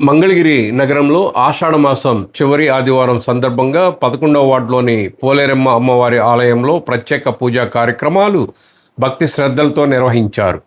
మంగళగిరి నగరంలో ఆషాఢమాసం చివరి ఆదివారం సందర్భంగా 11వ వార్డులోని పోలేరమ్మ అమ్మవారి ఆలయంలో ప్రత్యేక పూజా కార్యక్రమాలు భక్తి శ్రద్ధలతో నిర్వహించారు.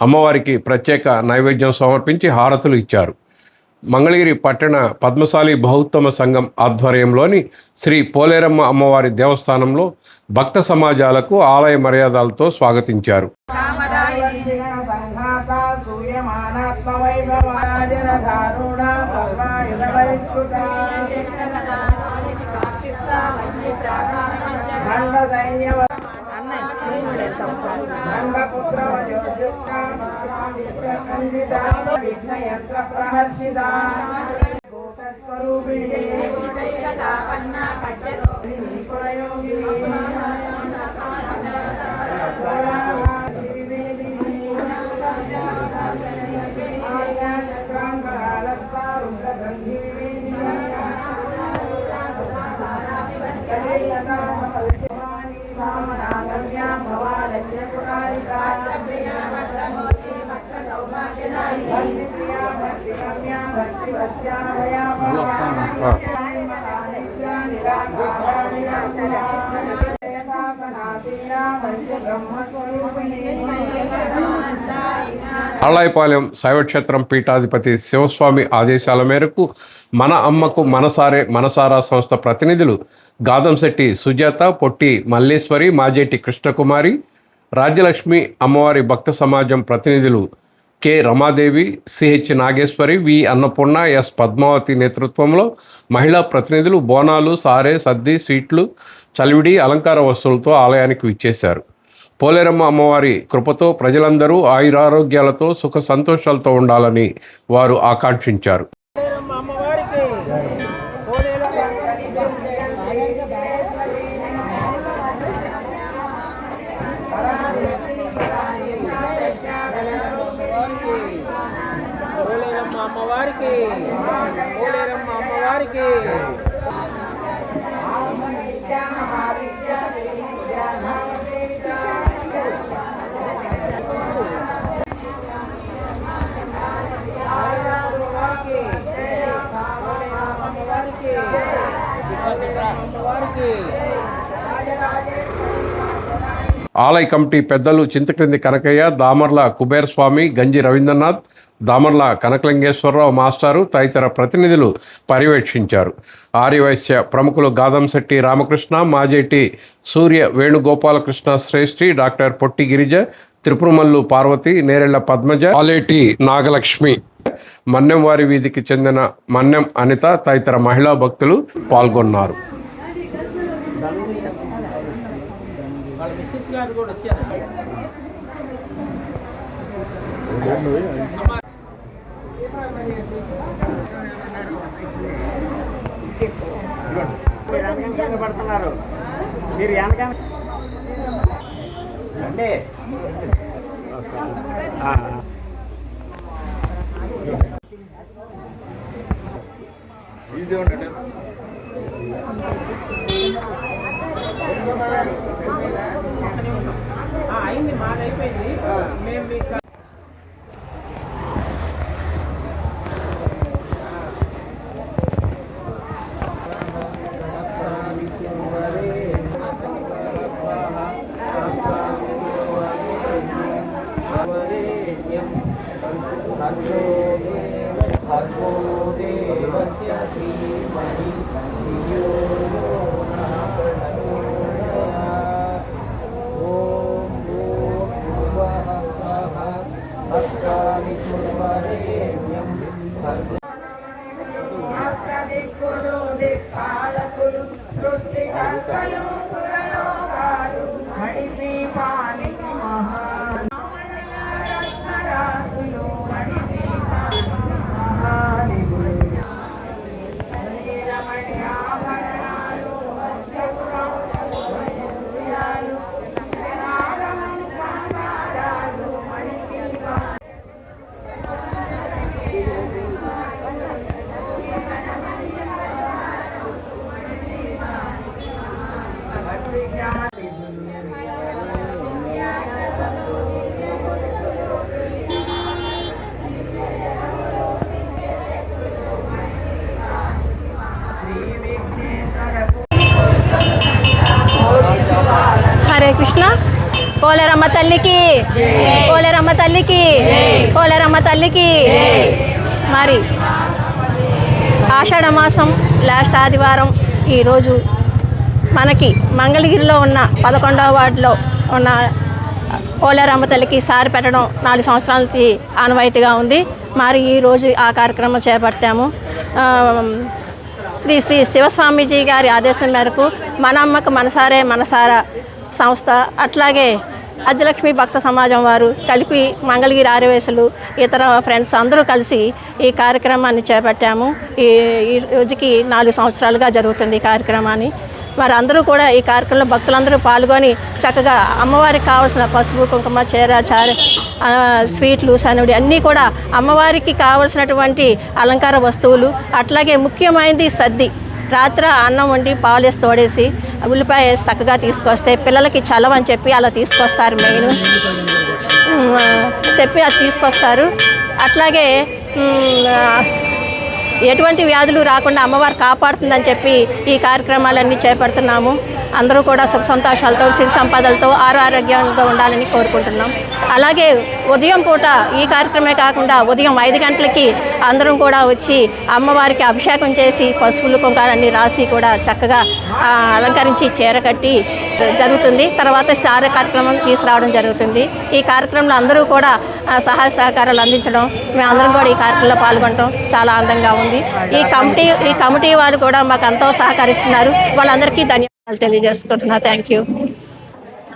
అమ్మవారికి ప్రత్యేక నైవేద్యం సమర్పించి హారతులు ఇచ్చారు. మంగళగిరి పట్టణ పద్మశాలి బహుత్తమ సంఘం ఆధ్వర్యంలోని శ్రీ పోలేరమ్మ అమ్మవారి దేవస్థానంలో భక్త సమాజాలకు ఆలయ మర్యాదలతో స్వాగతించారు. అళ్ళాయిపాలెం శైవక్షేత్రం పీఠాధిపతి శివస్వామి ఆదేశాల మేరకు మన అమ్మకు మనసారే మనసారా సంస్థ ప్రతినిధులు గాదంశెట్టి సుజాత, పొట్టి మల్లేశ్వరి, మాజేటి కృష్ణకుమారి, రాజ్యలక్ష్మి అమ్మవారి భక్త సమాజం ప్రతినిధులు కె రమాదేవి, సిహెచ్ నాగేశ్వరి, వి అన్నపూర్ణ, ఎస్ పద్మావతి నేతృత్వంలో మహిళా ప్రతినిధులు బోనాలు, సారే, సద్ది, స్వీట్లు, చలివిడి, అలంకార వస్తువులతో ఆలయానికి విచ్చేశారు. పోలేరమ్మ అమ్మవారి కృపతో ప్రజలందరూ ఆయురారోగ్యాలతో సుఖ సంతోషాలతో ఉండాలని వారు ఆకాంక్షించారు. ఆలయ కమిటీ పెద్దలు చింతక్రింది కనకయ్య, దామర్ల కుబేర్ స్వామి, గంజి రవీంద్రనాథ్, దామర్ల కనకలింగేశ్వరరావు మాస్టారు తదితర ప్రతినిధులు పర్యవేక్షించారు. ఆర్యవైశ్య ప్రముఖులు గాదంశెట్టి రామకృష్ణ, మాజేటి సూర్య వేణుగోపాలకృష్ణ శ్రేష్ఠి, డాక్టర్ పొట్టి గిరిజ, త్రిపురమల్లు పార్వతి, నేరెళ్ల పద్మజ, ఆలేటి నాగలక్ష్మి, మన్నెం వారి వీధికి చెందిన మన్నెం అనిత తదితర మహిళా భక్తులు పాల్గొన్నారు. మీరు అంటే అయింది, మాదైపోయింది. మేము మీకు भर्गो देवस्य धीमहि హరే కృష్ణ. పోలేరమ్మ తల్లికి, పోలేరమ్మ తల్లికి, పోలేరమ్మ తల్లికి. మరి ఆషాఢ మాసం లాస్ట్ ఆదివారం ఈరోజు మనకి మంగళగిరిలో ఉన్న 11వ వార్డులో ఉన్న పోలేరమ్మ తల్లికి సారి పెట్టడం 4 సంవత్సరాల నుంచి ఆనవాయితీగా ఉంది. మరి ఈరోజు ఆ కార్యక్రమం చేపట్టాము. శ్రీ శ్రీ శివస్వామీజీ గారి ఆదేశం మేరకు మన అమ్మకు మనసారే మనసారా సంస్థ, అట్లాగే అజ్జలక్ష్మి భక్త సమాజం వారు కలిపి మంగళగిరి ఆర్యవేశులు ఇతర ఫ్రెండ్స్ అందరూ కలిసి ఈ కార్యక్రమాన్ని చేపట్టాము. ఈ రోజుకి 4 సంవత్సరాలుగా జరుగుతుంది ఈ కార్యక్రమాన్ని. మరి అందరూ కూడా ఈ కార్యక్రమంలో భక్తులందరూ పాల్గొని చక్కగా అమ్మవారికి కావాల్సిన పసుపు కుంకుమ చీర స్వీట్లు సనుడి అన్నీ కూడా అమ్మవారికి కావలసినటువంటి అలంకార వస్తువులు, అట్లాగే ముఖ్యమైనది సద్ది. రాత్రి అన్నం వండి పాలేసి తోడేసి ఉల్లిపాయ వేసి చక్కగా తీసుకొస్తే పిల్లలకి చలవని చెప్పి అలా తీసుకొస్తారు. మెయిన్ చెప్పి అది తీసుకొస్తారు. అట్లాగే ఎటువంటి వ్యాధులు రాకుండా అమ్మవారు కాపాడుతుందని చెప్పి ఈ కార్యక్రమాలన్నీ చేపడుతున్నాము. అందరూ కూడా సుఖ సంతోషాలతో సిరి సంపదలతో ఆరోగ్యంగా ఉండాలని కోరుకుంటున్నాం. అలాగే ఉదయం పూట ఈ కార్యక్రమే కాకుండా ఉదయం 5 గంటలకి అందరం కూడా వచ్చి అమ్మవారికి అభిషేకం చేసి పసుపులు కుంకాలన్నీ రాసి కూడా చక్కగా అలంకరించి చీర కట్టి జరుగుతుంది. తర్వాత సారే కార్యక్రమం తీసుకురావడం జరుగుతుంది. ఈ కార్యక్రమంలో అందరూ కూడా సహాయ సహకారాలు అందించడం, మేమందరం కూడా ఈ కార్యక్రమంలో పాల్గొనడం చాలా ఆనందంగా ఉంది. ఈ కమిటీ వారు కూడా మాకు ఎంతో సహకరిస్తున్నారు. వాళ్ళందరికీ ధన్యవాదాలు తెలియజేసుకుంటున్నా. Thank you.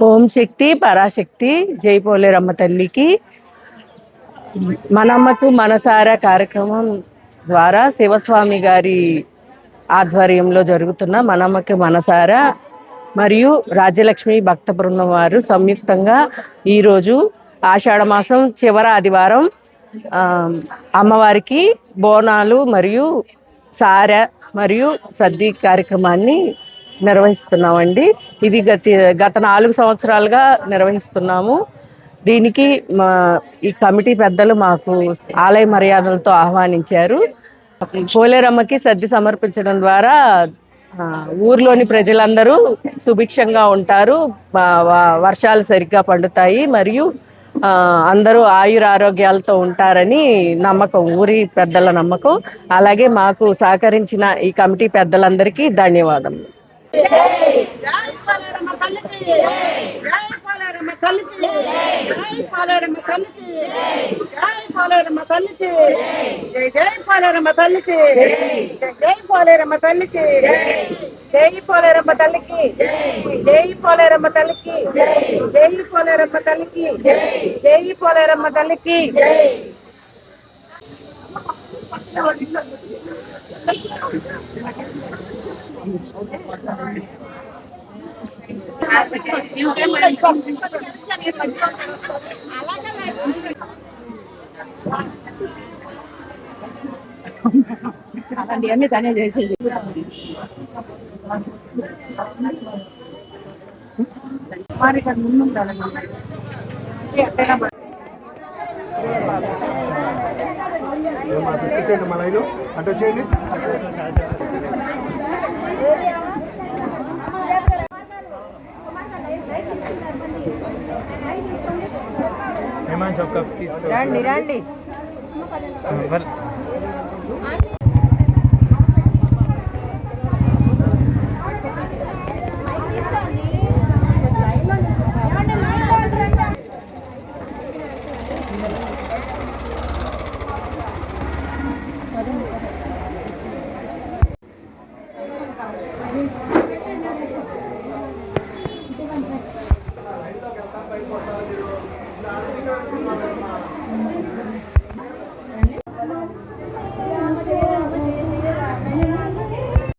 ఓం శక్తి పరాశక్తి. జై పోలేరమ్మ తల్లికి. మనమ్మకు మనసారా కార్యక్రమం ద్వారా శివస్వామి గారి ఆధ్వర్యంలో జరుగుతున్న మనమ్మకి మనసారా మరియు రాజ్యలక్ష్మి భక్త బృందం వారు సంయుక్తంగా ఈరోజు ఆషాఢ మాసం చివరి ఆదివారం అమ్మవారికి బోనాలు మరియు సారె మరియు సద్ది కార్యక్రమాన్ని నిర్వహిస్తున్నామండి. ఇది గత 4 సంవత్సరాలుగా నిర్వహిస్తున్నాము. దీనికి ఈ కమిటీ పెద్దలు మాకు ఆలయ మర్యాదలతో ఆహ్వానించారు. పోలేరమ్మకి సద్ది సమర్పించడం ద్వారా ఊర్లోని ప్రజలందరూ సుభిక్షంగా ఉంటారు, వర్షాలు సరిగ్గా పండుతాయి మరియు అందరూ ఆయురారోగ్యాలతో ఉంటారని నమ్మకం, ఊరి పెద్దల నమ్మకం. అలాగే మాకు సహకరించిన ఈ కమిటీ పెద్దలందరికీ ధన్యవాదములు. అలాంటివన్నీ తనే చేసింది. అంటే చేయండి. రండి రండి. మీరు ఇలా అడిగినట్టు